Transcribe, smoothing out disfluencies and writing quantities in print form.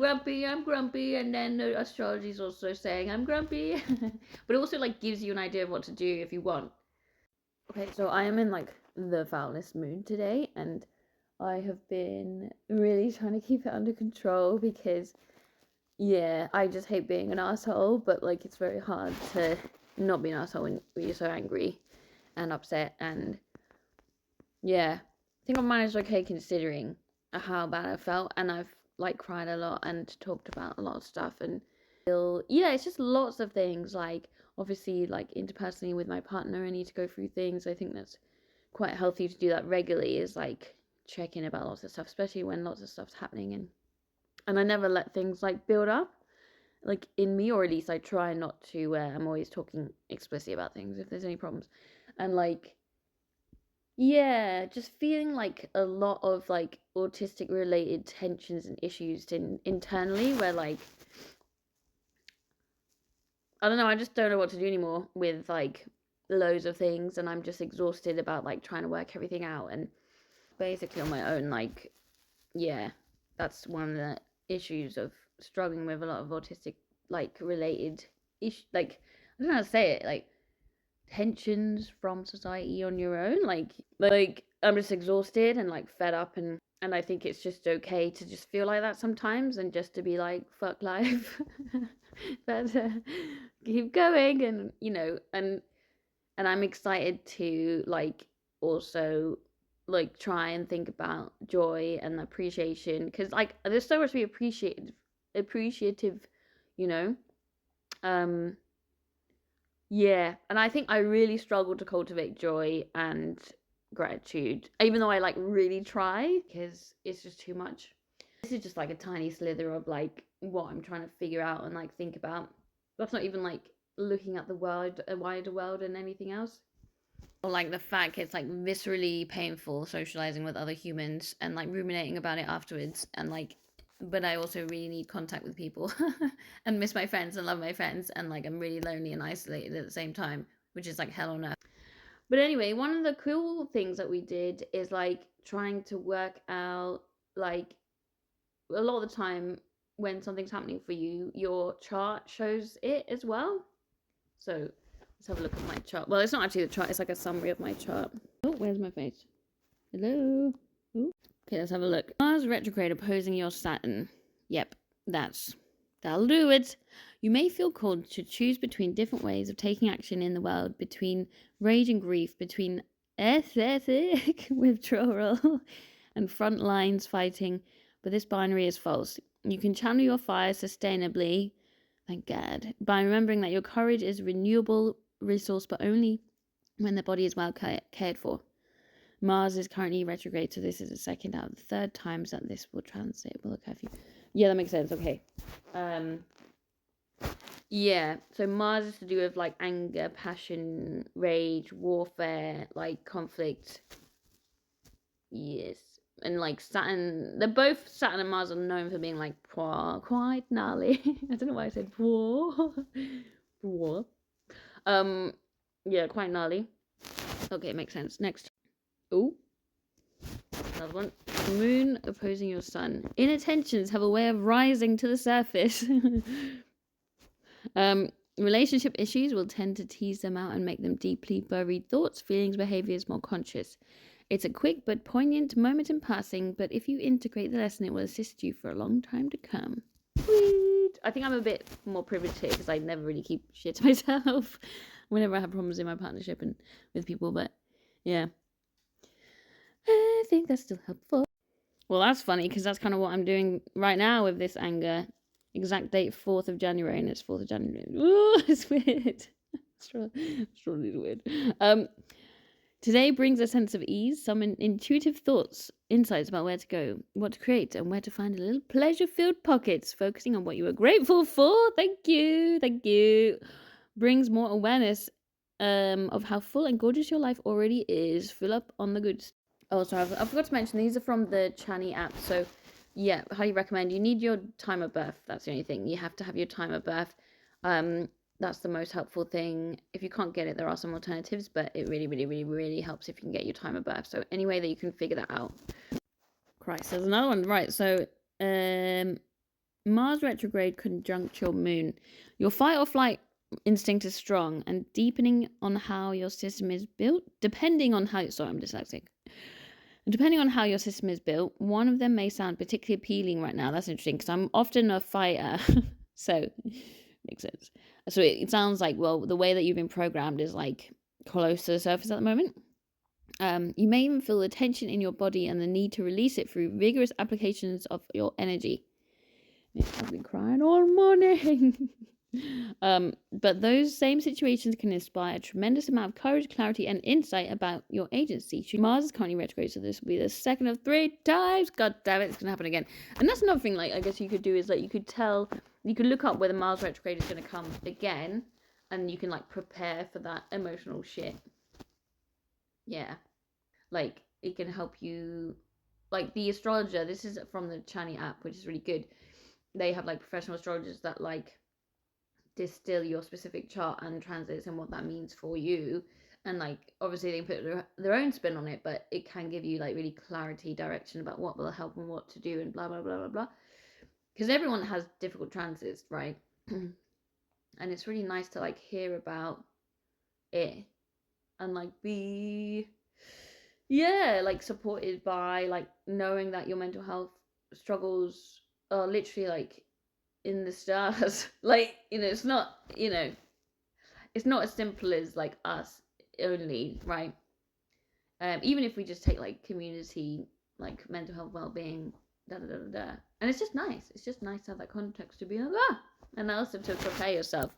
I'm grumpy, and then the astrology is also saying I'm grumpy. But it also like gives you an idea of what to do if you want. Okay, so I am in like the foulest mood today, and I have been really trying to keep it under control because, yeah, I just hate being an asshole, but like it's very hard to not be an asshole when you're so angry and upset. And yeah, I think I managed okay considering how bad I felt, and I've like cried a lot and talked about a lot of stuff, and yeah, it's just lots of things. Like obviously, like interpersonally with my partner, I need to go through things. I think that's quite healthy to do that regularly. Is like check in about lots of stuff, especially when lots of stuff's happening, and I never let things like build up like in me, or at least I try not to. I'm always talking explicitly about things if there's any problems, and like yeah, just feeling like a lot of like autistic related tensions and issues internally where like I don't know, I just don't know what to do anymore with like loads of things, and I'm just exhausted about like trying to work everything out and basically on my own. Like yeah, that's one of the issues of struggling with a lot of autistic like related like I don't know how to say it, like tensions from society on your own. Like I'm just exhausted and like fed up, and I think it's just okay to just feel like that sometimes, and just to be like fuck life. But keep going, and and I'm excited to like also like try and think about joy and appreciation, because like there's so much to be appreciative, you know. um yeah, and I think I really struggle to cultivate joy and gratitude, even though I like really try, because it's just too much. This is just like a tiny slither of like what I'm trying to figure out and like think about. That's not even like looking at the world, a wider world, and anything else. Or like the fact it's like viscerally painful socializing with other humans and like ruminating about it afterwards, and like but I also really need contact with people and miss my friends and love my friends, and like I'm really lonely and isolated at the same time, which is like hell on earth. But anyway, one of the cool things that we did is like trying to work out like a lot of the time when something's happening for you, your chart shows it as well. So let's have a look at my chart. Well, it's not actually the chart, it's like a summary of my chart. Oh, where's my face? Hello? Ooh. Okay, let's have a look. Mars retrograde opposing your Saturn. Yep, that'll do it. You may feel called to choose between different ways of taking action in the world, between rage and grief, between aesthetic withdrawal and front lines fighting, but this binary is false. You can channel your fire sustainably, thank God, by remembering that your courage is a renewable resource, but only when the body is well cared for. Mars is currently retrograde, so this is the second out of the third times that this will transit will occur for you. Yeah, that makes sense. Okay. Yeah, so Mars is to do with like anger, passion, rage, warfare, like conflict. Yes. And like Saturn, they're both, Saturn and Mars are known for being like quite gnarly. I don't know why I said poor. Yeah, quite gnarly. Okay, makes sense. Next. Oh, another one. Moon opposing your sun. Inattentions have a way of rising to the surface. Relationship issues will tend to tease them out and make them deeply buried thoughts, feelings, behaviors more conscious. It's a quick but poignant moment in passing, but if you integrate the lesson, it will assist you for a long time to come. Sweet. I think I'm a bit more privileged here because I never really keep shit to myself whenever I have problems in my partnership and with people, but yeah. I think that's still helpful. Well, that's funny because that's kind of what I'm doing right now with this anger. Exact date 4th of January, and it's 4th of January. Ooh, it's weird. Astrology is weird. Today brings a sense of ease, some intuitive thoughts, insights about where to go, what to create, and where to find a little pleasure-filled pockets, focusing on what you are grateful for. Thank you. Brings more awareness of how full and gorgeous your life already is. Fill up on the good stuff. Oh, sorry, I forgot to mention, these are from the Chani app. So, yeah, highly recommend. You need your time of birth. That's the only thing. You have to have your time of birth. That's the most helpful thing. If you can't get it, there are some alternatives, but it really, really, really, really helps if you can get your time of birth. So, any way that you can figure that out. Christ, there's another one. Right, so, Mars retrograde conjunct your moon. Your fight or flight instinct is strong, and depending on how your system is built, depending on how your system is built, one of them may sound particularly appealing right now. That's interesting because I'm often a fighter, so makes sense. So it sounds like, well, the way that you've been programmed is like close to the surface at the moment. You may even feel the tension in your body and the need to release it through vigorous applications of your energy. I've been crying all morning. But those same situations can inspire a tremendous amount of courage, clarity, and insight about your agency. Mars is currently retrograde, so this will be the second of 3 times. God damn it, it's gonna happen again. And that's another thing, like, I guess you could do is, like, you could look up where the Mars retrograde is gonna come again, and you can, like, prepare for that emotional shit. Yeah. Like, it can help you, like, the astrologer, this is from the Chani app, which is really good. They have, like, professional astrologers that, like, distill your specific chart and transits and what that means for you, and like obviously they put their own spin on it, but it can give you like really clarity, direction about what will help and what to do and blah blah blah blah blah, because everyone has difficult transits, right? And it's really nice to like hear about it and like be like supported by like knowing that your mental health struggles are literally like in the stars. Like, it's not, it's not as simple as like us only, right? Even if we just take like community, like mental health well-being, da da da da da, and it's just nice to have that context to be like, and also to prepare yourself.